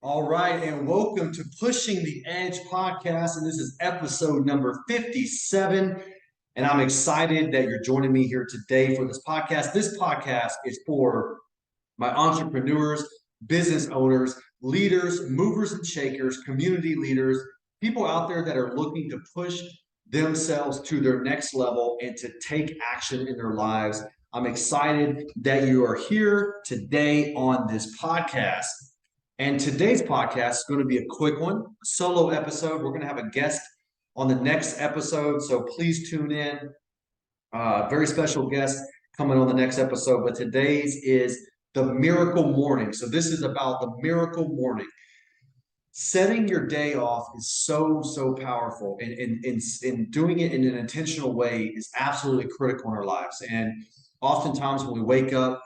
All right, and welcome to Pushing the Edge podcast. And this is episode number 57. And I'm excited that you're joining me here today for this podcast. This podcast is for my entrepreneurs, business owners, leaders, movers and shakers, community leaders, people out there that are looking to push themselves to their next level and to take action in their lives. I'm excited that you are here today on this podcast. And today's podcast is going to be a quick one, a solo episode. We're going to have a guest on the next episode, so please tune in. Very special guest coming on the next episode, but today's is the miracle morning. So this is about the miracle morning. Setting your day off is so powerful, and doing it in an intentional way is absolutely critical in our lives. And oftentimes when we wake up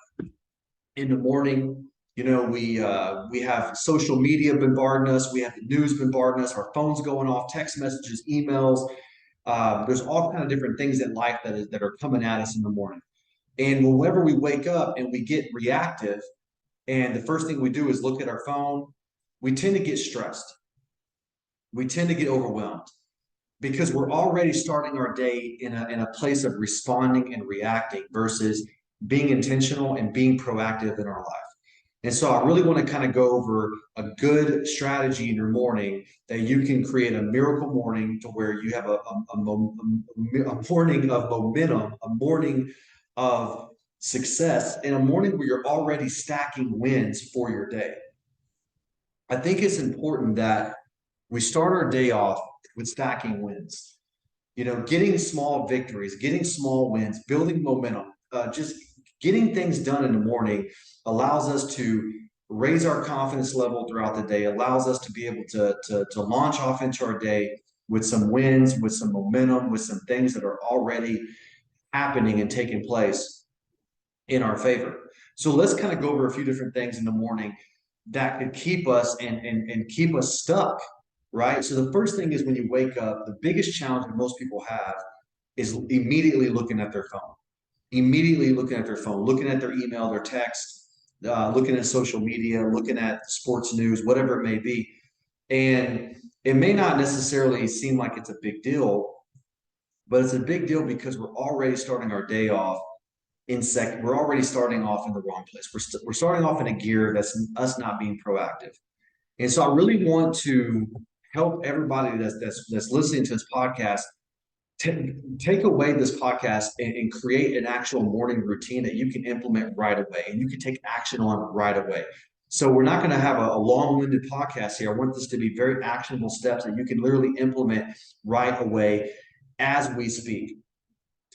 in the morning, we have social media bombarding us, we have the news bombarding us, our phones going off, text messages, emails. There's all kind of different things in life that are coming at us in the morning. And whenever we wake up and we get reactive, and the first thing we do is look at our phone, we tend to get stressed. We tend to get overwhelmed because we're already starting our day in a place of responding and reacting versus being intentional and being proactive in our life. And so I really want to kind of go over a good strategy in your morning that you can create a miracle morning to where you have a morning of momentum, a morning of success, and a morning where you're already stacking wins for your day. I think it's important that we start our day off with stacking wins. Getting small victories, getting small wins, building momentum, just getting things done in the morning allows us to raise our confidence level throughout the day, allows us to be able to launch off into our day with some wins, with some momentum, with some things that are already happening and taking place in our favor. So let's kind of go over a few different things in the morning that could keep us and keep us stuck, right? So the first thing is when you wake up, the biggest challenge that most people have is immediately looking at their phone, looking at their email, their text, looking at social media, looking at sports news, whatever it may be. And it may not necessarily seem like it's a big deal, but it's a big deal because we're already starting our day off we're already starting off in the wrong place. We're starting off in a gear that's us not being proactive. And so I really want to help everybody that's listening to this podcast take away this podcast and create an actual morning routine that you can implement right away and you can take action on right away. So we're not going to have a long-winded podcast here. I want this to be very actionable steps that you can literally implement right away as we speak.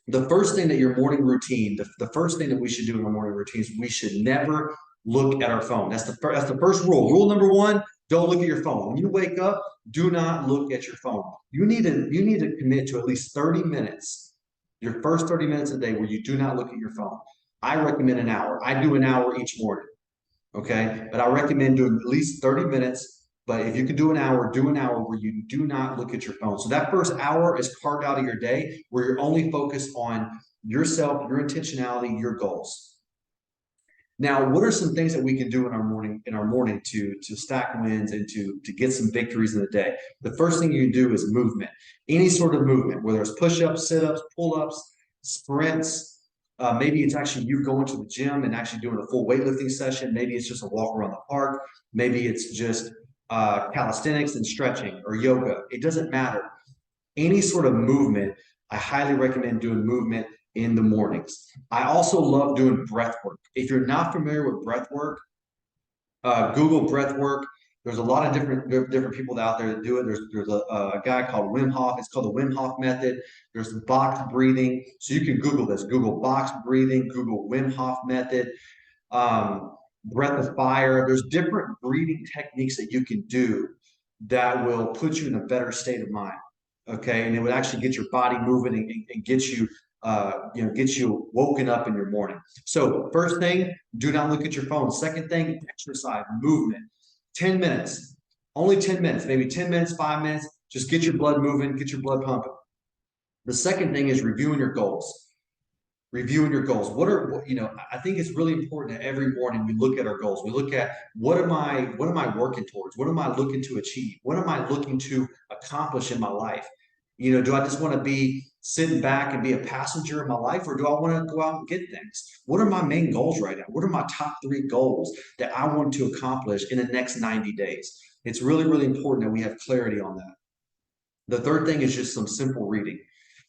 The first thing that your morning routine, the first thing that we should do in our morning routine is we should never look at our phone. That's the first rule. Rule number one, don't look at your phone. When you wake up, do not look at your phone. You need to commit to at least 30 minutes, your first 30 minutes a day where you do not look at your phone. I recommend an hour. I do an hour each morning. Okay. But I recommend doing at least 30 minutes. But if you can do an hour where you do not look at your phone. So that first hour is carved out of your day where you're only focused on yourself, your intentionality, your goals. Now, what are some things that we can do in our morning to stack wins and to get some victories in the day? The first thing you do is movement. Any sort of movement, whether it's push-ups, sit-ups, pull-ups, sprints. Maybe it's actually you going to the gym and actually doing a full weightlifting session. Maybe it's just a walk around the park. Maybe it's just calisthenics and stretching or yoga. It doesn't matter. Any sort of movement, I highly recommend doing movement in the mornings. I also love doing breath work. If you're not familiar with breath work, Google breath work. There's a lot of different people out there that do it. There's a guy called Wim Hof. It's called the Wim Hof method. There's box breathing. So you can Google this. Google box breathing, Google Wim Hof method, breath of fire. There's different breathing techniques that you can do that will put you in a better state of mind. Okay. And it would actually get your body moving and get you get you woken up in your morning. So first thing, do not look at your phone. Second thing, exercise, movement. 10 minutes, only 10 minutes, maybe 10 minutes, 5 minutes. Just get your blood moving, get your blood pumping. The second thing is reviewing your goals. reviewing your goals. I think it's really important that every morning we look at our goals. We look at what am I working towards? What am I looking to achieve? What am I looking to accomplish in my life? Do I just want to be sitting back and be a passenger in my life, or do I want to go out and get things? What are my main goals right now? What are my top 3 goals that I want to accomplish in the next 90 days? It's really, really important that we have clarity on that. The third thing is just some simple reading.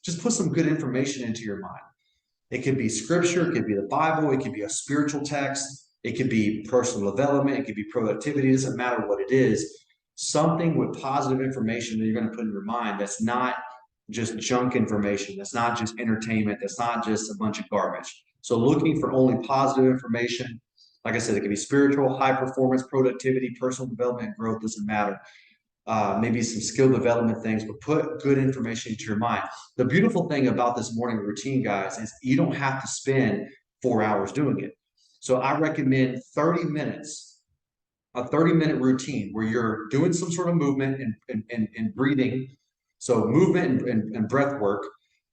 Just put some good information into your mind. It could be scripture, it could be the Bible, it could be a spiritual text, it could be personal development, it could be productivity. It doesn't matter what it is. Something with positive information that you're going to put in your mind that's not just junk information, that's not just entertainment, that's not just a bunch of garbage. So looking for only positive information. Like I said, it could be spiritual, high performance, productivity, personal development, growth, doesn't matter. Maybe some skill development things, but put good information into your mind. The beautiful thing about this morning routine, guys, is you don't have to spend 4 hours doing it. So I recommend 30 minutes, a 30-minute routine where you're doing some sort of movement and breathing. So movement and breath work.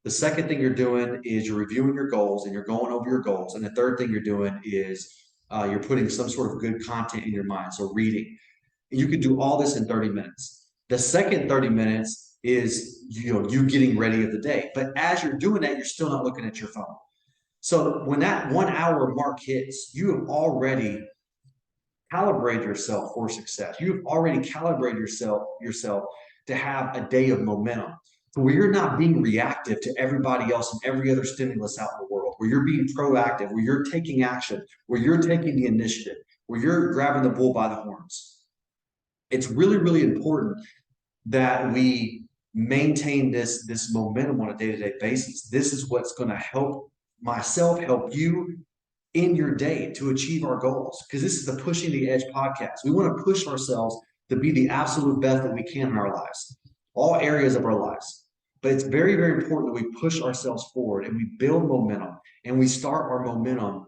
The second thing you're doing is you're reviewing your goals and you're going over your goals. And the third thing you're doing is you're putting some sort of good content in your mind. So reading. You could do all this in 30 minutes. The second 30 minutes is you getting ready of the day. But as you're doing that, you're still not looking at your phone. So when that 1 hour mark hits, you have already calibrated yourself for success. You've already calibrated yourself to have a day of momentum. So where you're not being reactive to everybody else and every other stimulus out in the world, where you're being proactive, where you're taking action, where you're taking the initiative, where you're grabbing the bull by the horns. It's really, really important that we maintain this momentum on a day-to-day basis. This is what's going to help myself, help you in your day to achieve our goals. Because this is the Pushing the Edge podcast. We want to push ourselves to be the absolute best that we can in our lives, all areas of our lives. But it's very, very important that we push ourselves forward and we build momentum and we start our momentum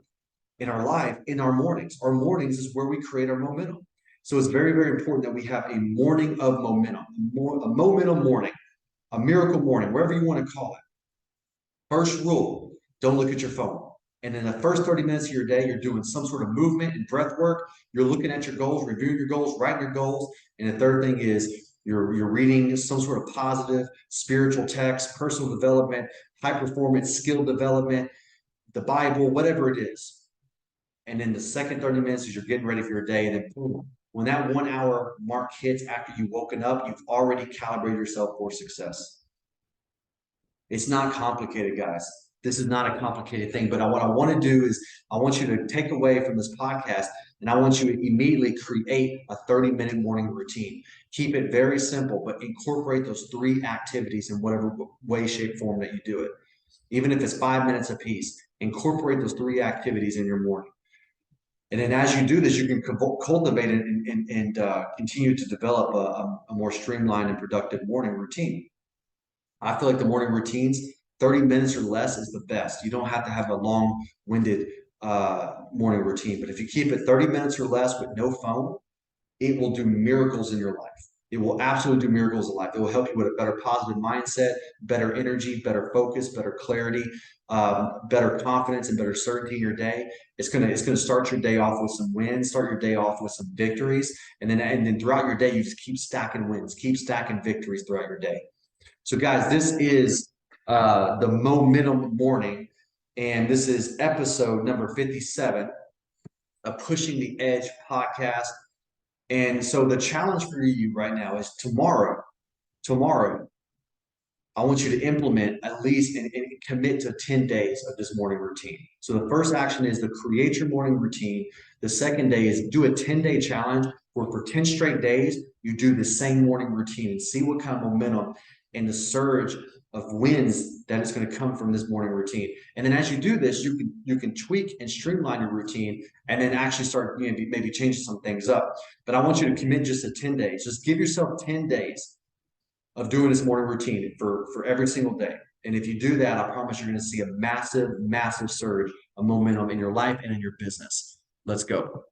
in our life in our mornings. Our mornings is where we create our momentum. So it's very, very important that we have a morning of momentum, a momentum morning, a miracle morning, wherever you want to call it. First rule, don't look at your phone. And in the first 30 minutes of your day, you're doing some sort of movement and breath work. You're looking at your goals, reviewing your goals, writing your goals. And the third thing is you're reading some sort of positive spiritual text, personal development, high performance skill development, the Bible, whatever it is. And then the second 30 minutes is you're getting ready for your day. And then boom, when that 1 hour mark hits after you've woken up, you've already calibrated yourself for success. It's not complicated, guys. This is not a complicated thing. But what I want to do is I want you to take away from this podcast and I want you to immediately create a 30-minute morning routine. Keep it very simple, but incorporate those 3 activities in whatever way, shape, form that you do it. Even if it's 5 minutes a piece, incorporate those 3 activities in your morning. And then as you do this, you can cultivate it and continue to develop a more streamlined and productive morning routine. I feel like the morning routines, 30 minutes or less is the best. You don't have to have a long-winded morning routine. But if you keep it 30 minutes or less with no phone, it will do miracles in your life. It will absolutely do miracles in life. It will help you with a better positive mindset, better energy, better focus, better clarity, better confidence, and better certainty in your day. It's gonna start your day off with some wins, start your day off with some victories, and then throughout your day, you just keep stacking wins, keep stacking victories throughout your day. So, guys, this is the Momentum Morning, and this is episode number 57 of Pushing the Edge podcast. And so the challenge for you right now is tomorrow, I want you to implement at least and commit to 10 days of this morning routine. So the first action is to create your morning routine. The second day is do a 10-day challenge where for 10 straight days, you do the same morning routine and see what kind of momentum and the surge of wins that is going to come from this morning routine. And then as you do this, you can tweak and streamline your routine and then actually start maybe changing some things up. But I want you to commit just to 10 days. Just give yourself 10 days of doing this morning routine for every single day. And if you do that, I promise you're going to see a massive, massive surge of momentum in your life and in your business. Let's go.